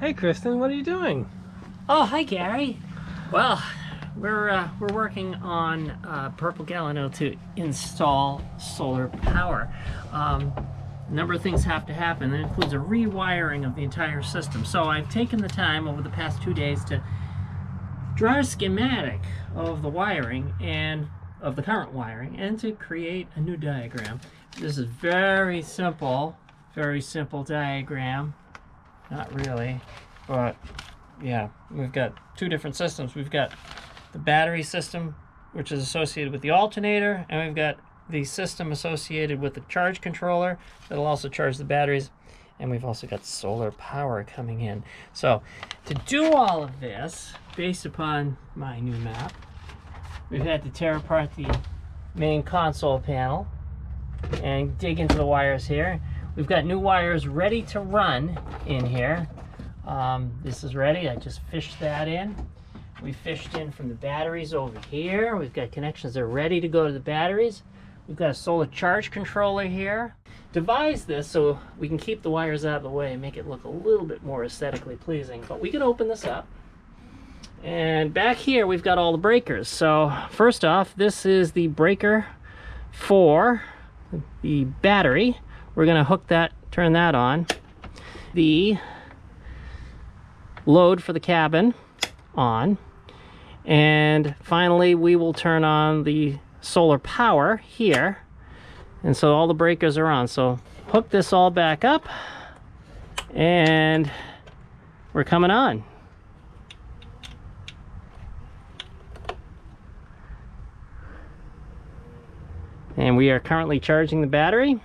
Hey Kristen, what are you doing? Oh, hi Gary. Well, we're working on Purple Galeno to install solar power. A number of things have to happen. That includes a rewiring of the entire system. So I've taken the time over the past 2 days to draw a schematic of the wiring and of the current wiring and to create a new diagram. This is very simple diagram. Not really, but yeah, we've got two different systems. We've got the battery system, which is associated with the alternator, and we've got the system associated with the charge controller that'll also charge the batteries, and we've also got solar power coming in. So to do all of this, based upon my new map, we've had to tear apart the main console panel and dig into the wires here. We've got new wires ready to run in here. This is ready. I just fished that in. We fished in from the batteries over here. We've got connections that are ready to go to the batteries. We've got a solar charge controller here. Devised this so we can keep the wires out of the way and make it look a little bit more aesthetically pleasing. But we can open this up. And back here we've got all the breakers. So first off, this is the breaker for the battery. We're going to hook that, turn that on. The load for the cabin on. And finally, we will turn on the solar power here. And so all the breakers are on. So hook this all back up and we're coming on. And we are currently charging the battery.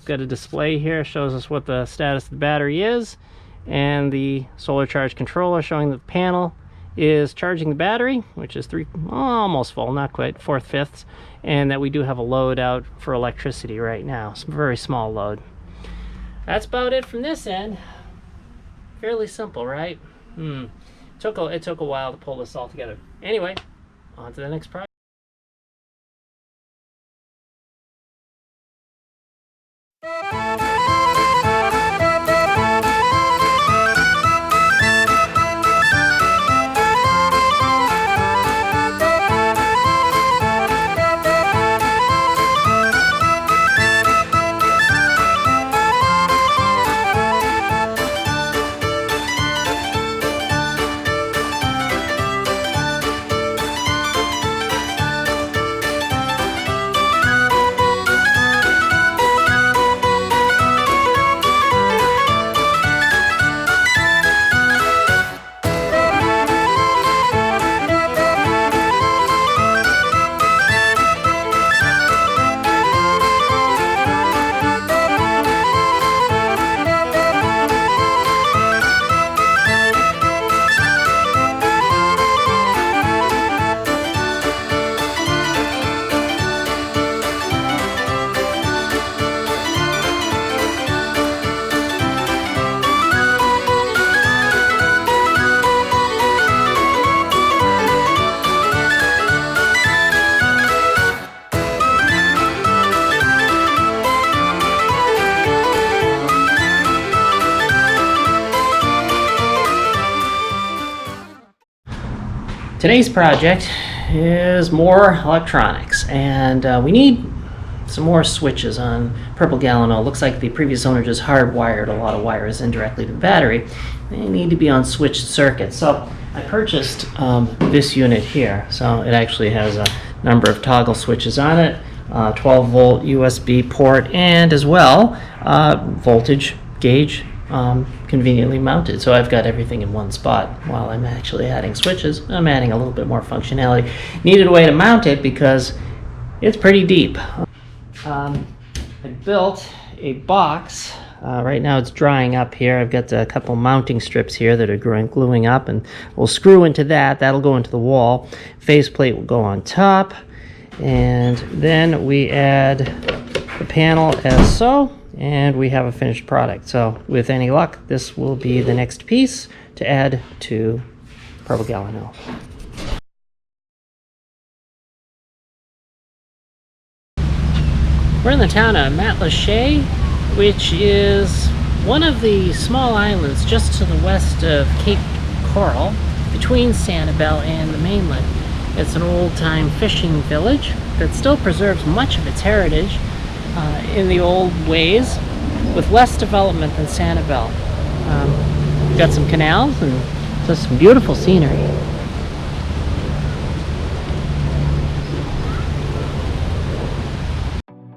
Got a display here, shows us what the status of the battery is, and the solar charge controller showing the panel is charging the battery, which is almost full, not quite, 4/5, and that we do have a load out for electricity right now. It's a very small load. That's about it from this end. Fairly simple, right? It took a while to pull this all together. Anyway, on to the next project. Today's project is more electronics, and we need some more switches on Purple Galeno. Looks like the previous owner just hardwired a lot of wires indirectly to the battery. They need to be on switched circuits. So I purchased this unit here. So it actually has a number of toggle switches on it, 12 volt USB port, and as well voltage gauge conveniently mounted. So I've got everything in one spot. While I'm actually adding switches, I'm adding a little bit more functionality. Needed a way to mount it because it's pretty deep. I built a box. Right now it's drying up here. I've got a couple mounting strips here that are gluing up, and we'll screw into that. That'll go into the wall. Faceplate will go on top, and then we add the panel as so. And we have a finished product. So with any luck, this will be the next piece to add to Purple Galeno. We're in the town of Matlacha, which is one of the small islands just to the west of Cape Coral, between Sanibel and the mainland. It's an old-time fishing village that still preserves much of its heritage in the old ways, with less development than Sanibel. Got some canals and just some beautiful scenery.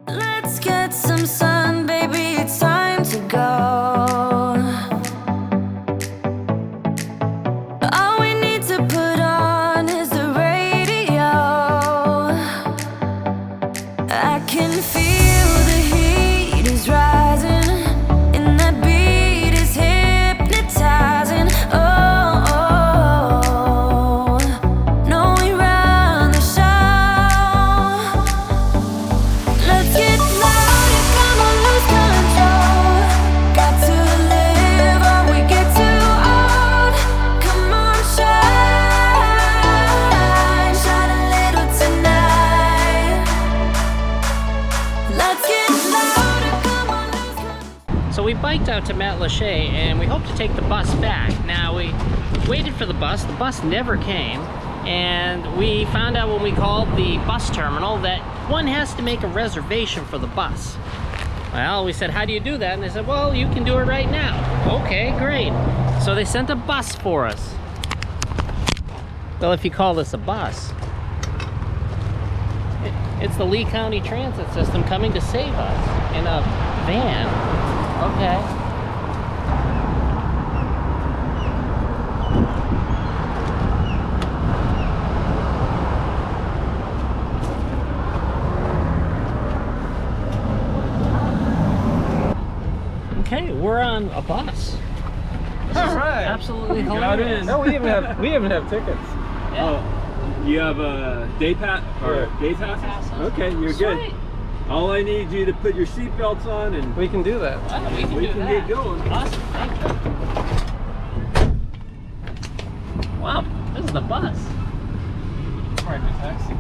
Let's get some sun, baby, it's time to go. All we need to put on is the radio. I can feel the heat is rising, and that beat is hypnotizing. Oh, oh, oh. No, we run the show. Let's get louder, come on, lose control. Got to live or we get too old. Come on, shine, shine a little tonight. Let's get louder, come on, lose control. So we biked out to Matlacha and we hope to take the bus back. Now we waited for the bus never came, and we found out when we called the bus terminal that one has to make a reservation for the bus. Well, we said, how do you do that? And they said, well, you can do it right now. Okay, great. So they sent a bus for us. Well, if you call this a bus, it's the Lee County Transit System coming to save us in a van. Okay. Okay, we're on a bus. All right. Absolutely Got hilarious. in. No, we even have tickets. Yeah. Oh, you have a day pass or Yeah. day passes? Passes. Okay, you're good. Sweet. All I need you to put your seatbelts on and We can do that. Wow, we can we do can that. get going. Awesome, thank you. Wow, this is the bus. Right, taxi.